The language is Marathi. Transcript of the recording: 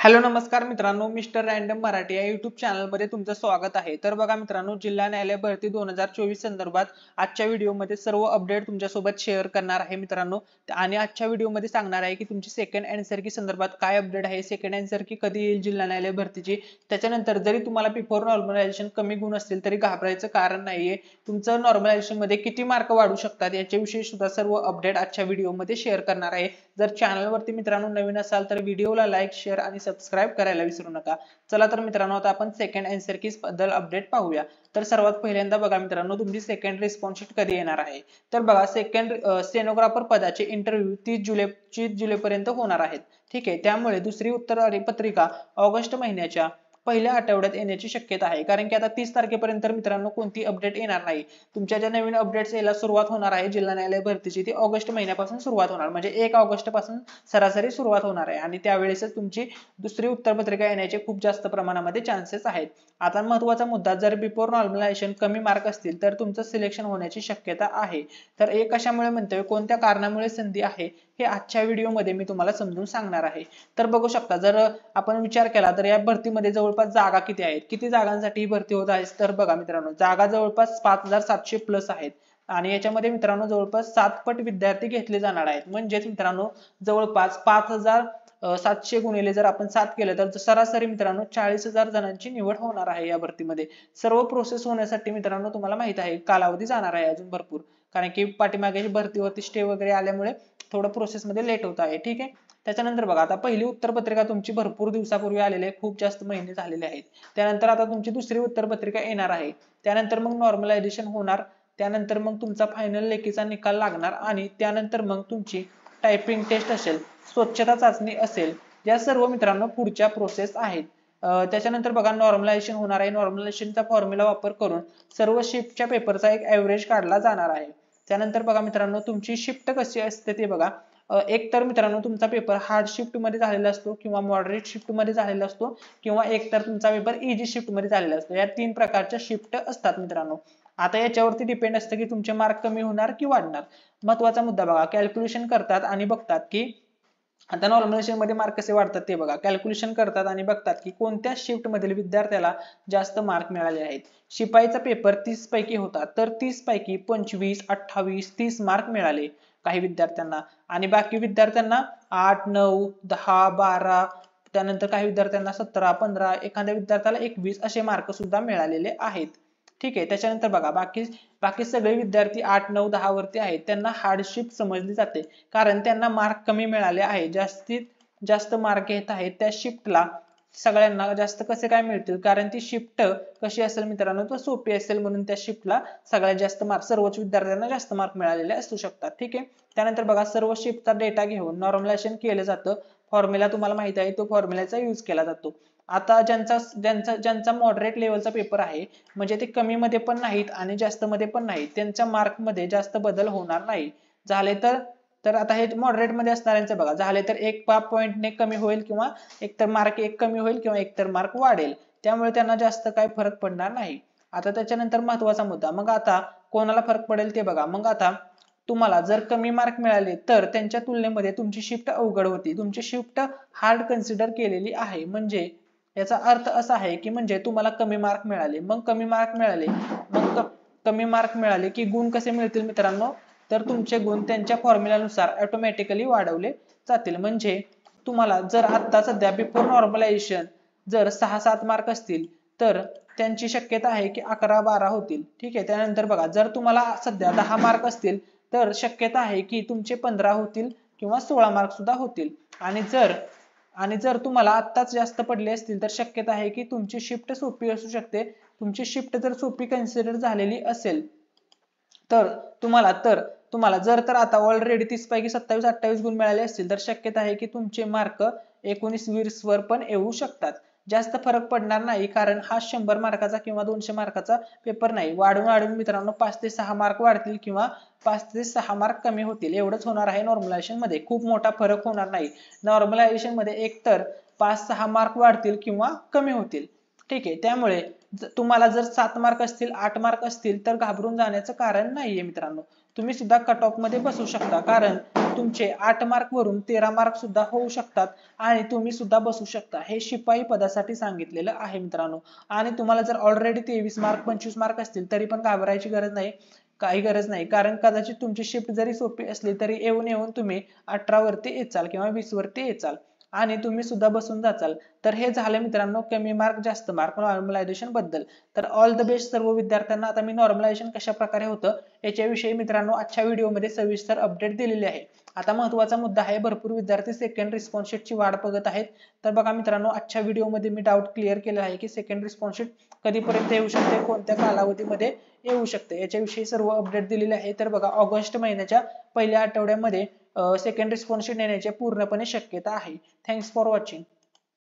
हॅलो नमस्कार मित्रांनो, मिस्टर रँडम मराठी या युट्यूब चॅनलमध्ये तुमचं स्वागत आहे। तर बघा मित्रांनो, जिल्हा न्यायालय भरती 2024 संदर्भात आजच्या व्हिडिओमध्ये सर्व अपडेट तुमच्यासोबत शेअर करणार आहे मित्रांनो। आणि आजच्या व्हिडिओमध्ये सांगणार आहे की तुमची सेकंड आन्सर की संदर्भात काय अपडेट आहे, सेकंड आन्सर की कधी येईल जिल्हा न्यायालय भरतीची। त्याच्यानंतर जरी तुम्हाला पेपर नॉर्मलायझेशन कमी गुण असतील तरी घाबरायचं कारण नाहीये, तुमचं नॉर्मलायझेशन मध्ये किती मार्क वाढू शकतात याच्याविषयी सुद्धा सर्व अपडेट आजच्या व्हिडिओमध्ये शेअर करणार आहे। जर चॅनलवरती मित्रांनो नवीन असाल तर व्हिडिओला लाईक, शेअर आणि सबस्क्राइब करायला विसरू नका। चला तर मित्रांनो, आता आपण सेकंड आन्सर की बद्दल अपडेट पाहूया। तर सर्वात पहिल्यांदा बघा मित्रांनो, तुमची सेकंड रिस्पॉन्स शीट कधी येणार आहे। तर बघा, सेकंड स्टेनोग्राफर पदाचे इंटरव्ह्यू 30 जुलै पर्यंत होणार आहेत। ठीक आहे, त्यामुळे दुसरी उत्तर पत्रिका ऑगस्ट महिन्याच्या पहिल्या आठवड्यात येण्याची शक्यता आहे। कारण की आता 30 तारखेपर्यंत मित्रांनो कोणती अपडेट येणार नाही। तुमच्या ज्या नवीन अपडेट्स यायला सुरुवात होणार आहे जिल्हा न्यायालय भरतीची, ती ऑगस्ट महिन्यापासून सुरुवात होणार, म्हणजे 1 ऑगस्ट पासून सरासरी सुरुवात होणार आहे। आणि त्यावेळेसच तुमची दुसरी उत्तरपत्रिका येण्याचे खूप जास्त प्रमाणामध्ये चान्सेस आहेत। आता महत्त्वाचा मुद्दा, जर बिफोर नॉर्मलायझेशन कमी मार्क असतील तर तुमचं सिलेक्शन होण्याची शक्यता आहे। तर हे कशामुळे म्हणतोय, कोणत्या कारणामुळे संधी आहे, हे आजच्या व्हिडिओमध्ये मी तुम्हाला समजून सांगणार आहे। तर बघू शकता, जर आपण विचार केला तर या भरतीमध्ये जवळपास जागा किती आहेत, किती जागांसाठी ही भरती होत आहे। तर बघा मित्रांनो, जागा जवळपास 5700 प्लस आहेत। आणि याच्यामध्ये मित्रांनो जवळपास 7 पट विद्यार्थी घेतले जाणार आहेत। म्हणजेच मित्रांनो जवळपास 5700 गुणिले जर आपण 7 केलं तर सरासरी मित्रांनो 40,000 जणांची निवड होणार आहे या भरतीमध्ये। सर्व प्रोसेस होण्यासाठी मित्रांनो तुम्हाला माहित आहे कालावधी जाणार आहे अजून भरपूर, कारण की पाठीमागे भरतीवरती स्टे वगैरे आल्यामुळे थोडं प्रोसेस मध्ये लेट होत आहे। ठीक आहे, त्याच्यानंतर बघा, आता पहिली उत्तरपत्रिका तुमची भरपूर दिवसापूर्वी आलेली आहे, खूप जास्त महिने झालेले आहेत। त्यानंतर आता तुमची दुसरी उत्तरपत्रिका येणार आहे, त्यानंतर मग नॉर्मलायझेशन होणार, त्यानंतर मग तुमचा फायनल लेखीचा निकाल लागणार आणि त्यानंतर मग तुमची टायपिंग टेस्ट असेल, स्वच्छता चाचणी असेल, या सर्व मित्रांनो पुढच्या प्रोसेस आहेत। त्याच्यानंतर बघा, नॉर्मलायझेशन होणार आहे। नॉर्मलायझेशनचा फॉर्म्युला वापर करून सर्व शिफ्टच्या पेपरचा एक ऍव्हरेज काढला जाणार आहे। त्यानंतर बघा मित्रांनो, तुमची शिफ्ट कशी असते ते बघा। एक तर मित्रांनो तुमचा पेपर हार्ड शिफ्ट मध्ये झालेला असतो, किंवा मॉडरेट शिफ्ट मध्ये झालेला असतो, किंवा एक तर तुमचा पेपर इझी शिफ्ट मध्ये झालेला असतो। या 3 प्रकारच्या शिफ्ट असतात मित्रांनो। आता याच्यावरती डिपेंड असतं की तुमचे मार्क कमी होणार की वाढणार। महत्त्वाचा मुद्दा बघा, कॅल्क्युलेशन करतात आणि बघतात की आता नॉर्मलायझेशन मध्ये मार्क कसे वाढतात ते बघा। कॅल्क्युलेशन करतात आणि बघतात की कोणत्या शिफ्ट मधील विद्यार्थ्याला जास्त मार्क मिळाले आहेत। शिपाईचा पेपर 30 पैकी होता, तर 30 पैकी 25, 28, 30 मार्क मिळाले काही विद्यार्थ्यांना, आणि बाकी विद्यार्थ्यांना 8, 9, 10, 12, त्यानंतर काही विद्यार्थ्यांना 17, 15, एखाद्या विद्यार्थ्याला 21 असे मार्क सुद्धा मिळालेले आहेत। ठीक आहे, त्याच्यानंतर बघा, बाकी सगळे विद्यार्थी 8, 9, 10 वरती आहेत, त्यांना हार्डशिप समजली जाते, कारण त्यांना मार्क कमी मिळाले आहे। जास्तीत जास्त मार्क घेत आहेत त्या शिफ्टला सगळ्यांना जास्त कसे काय मिळतील, कारण ती शिफ्ट कशी असेल मित्रांनो, तर सोपी असेल, म्हणून त्या शिफ्टला सगळ्यात जास्त मार्क, सर्वच विद्यार्थ्यांना जास्त मार्क मिळालेले असू शकतात। ठीक आहे, त्यानंतर बघा, सर्व शिफ्टचा डेटा घेऊन नॉर्मलायझेशन केलं जातं। फॉर्म्युला तुम्हाला माहित आहे, तो फॉर्म्युलाचा यूज केला जातो। आता ज्यांचा मॉडरेट लेवलचा पेपर आहे, म्हणजे ते कमी मध्ये पण नाहीत आणि जास्त मध्ये पण नाहीत, त्यांच्या मार्क मध्ये जास्त बदल होणार नाही। झाले तर आता हे मॉडरेट मध्ये असणाऱ्यांचे बघा, झाले तर 1 पॉइंटने कमी होईल, किंवा एकतर मार्क 1 कमी होईल, किंवा एकतर मार्क वाढेल, त्यामुळे त्यांना जास्त काही फरक पडणार नाही। आता त्याच्यानंतर महत्त्वाचा मुद्दा, मग आता कोणाला फरक पडेल ते बघा। मग आता तुम्हाला जर कमी मार्क मिळाले तर त्यांच्या तुलनेमध्ये तुमची शिफ्ट अवघड होती, तुमची शिफ्ट हार्ड कन्सिडर केलेली आहे। म्हणजे याचा अर्थ असा आहे की म्हणजे तुम्हाला कमी मार्क मिळाले, मग कमी मार्क मिळाले की गुण कसे मिळतील मित्रांनो, तर तुमचे गुण त्यांच्या फॉर्म्युलानुसार ऑटोमॅटिकली वाढवले जातील। म्हणजे तुम्हाला जर आता सध्या बिफोर नॉर्मलायझेशन जर 6-7 मार्क असतील तर त्यांची शक्यता आहे की 11-12 होतील। ठीक आहे, त्यानंतर बघा, जर तुम्हाला सध्या 10 मार्क असतील तर शक्यता आहे की तुमचे 15 होतील, किंवा 16 मार्क सुद्धा होतील। आणि जर तुम्हाला आत्ताच जास्त पडले असतील तर शक्यता आहे की तुमची शिफ्ट सोपी असू शकते। तुमची शिफ्ट जर सोपी कन्सिडर झालेली असेल तर तुम्हाला जर तर आता ऑलरेडी 30 पैकी 27-28 गुण मिळाले असतील तर शक्यता आहे की तुमचे मार्क 19-20 वर पण येऊ शकतात। जास्त फरक पडणार नाही, कारण हा 100 मार्काचा किंवा 200 मार्काचा पेपर नाही। वाढून मित्रांनो 5 ते 6 मार्क वाढतील, किंवा 5 ते 6 मार्क कमी होतील, एवढंच होणार आहे नॉर्मलायझेशन मध्ये। खूप मोठा फरक होणार नाही नॉर्मलायझेशन मध्ये, एकतर 5-6 मार्क वाढतील किंवा कमी होतील। ठीक आहे, त्यामुळे तुम्हाला जर 7 मार्क असतील, 8 मार्क असतील तर घाबरून जाण्याचं कारण नाहीये मित्रांनो। तुम्ही सुद्धा कट ऑफ मध्ये बसू शकता, कारण तुमचे 8 मार्क वरून 13 मार्क सुद्धा होऊ शकतात आणि तुम्ही सुद्धा बसू शकता. हे शिपाई पदासाठी सांगितलेलं आहे मित्रांनो. आणि तुम्हाला जर ऑलरेडी 23 मार्क 25 मार्क असतील तरी पण घाबरायची गरज नाही, काही गरज नाही, कारण कदाचित तुमची शिफ्ट जरी सोपी असली तरी येऊन येऊन तुम्ही 18 वरती येचाल किंवा 20 वरती येचाल आणि तुम्ही सुद्धा बसून जाचाल. तर हे झालं मित्रांनो कमी मार्क जास्त मार्क नॉर्मलायझेशन बद्दल. तर ऑल द बेस्ट सर्व विद्यार्थ्यांना. आता मी नॉर्मलायझेशन कशा प्रकारे होतं याच्याविषयी मित्रांनो आजच्या व्हिडिओमध्ये सविस्तर अपडेट दिलेली आहे. आता महत्त्वाचा मुद्दा आहे, भरपूर विद्यार्थी सेकंड रिस्पॉन्स शीटची वाट बघत आहेत. तर बघा मित्रांनो, आजच्या व्हिडिओमध्ये मी डाऊट क्लिअर केला आहे की सेकंड रिस्पॉन्स शीट कधीपर्यंत येऊ शकते, कोणत्या कालावधीमध्ये येऊ शकते, याच्याविषयी सर्व अपडेट दिलेले आहे. तर बघा, ऑगस्ट महिन्याच्या पहिल्या आठवड्यामध्ये सेकंड रिस्पॉन्स शीट येण्याची पूर्णपणे शक्यता आहे. Thanks for watching.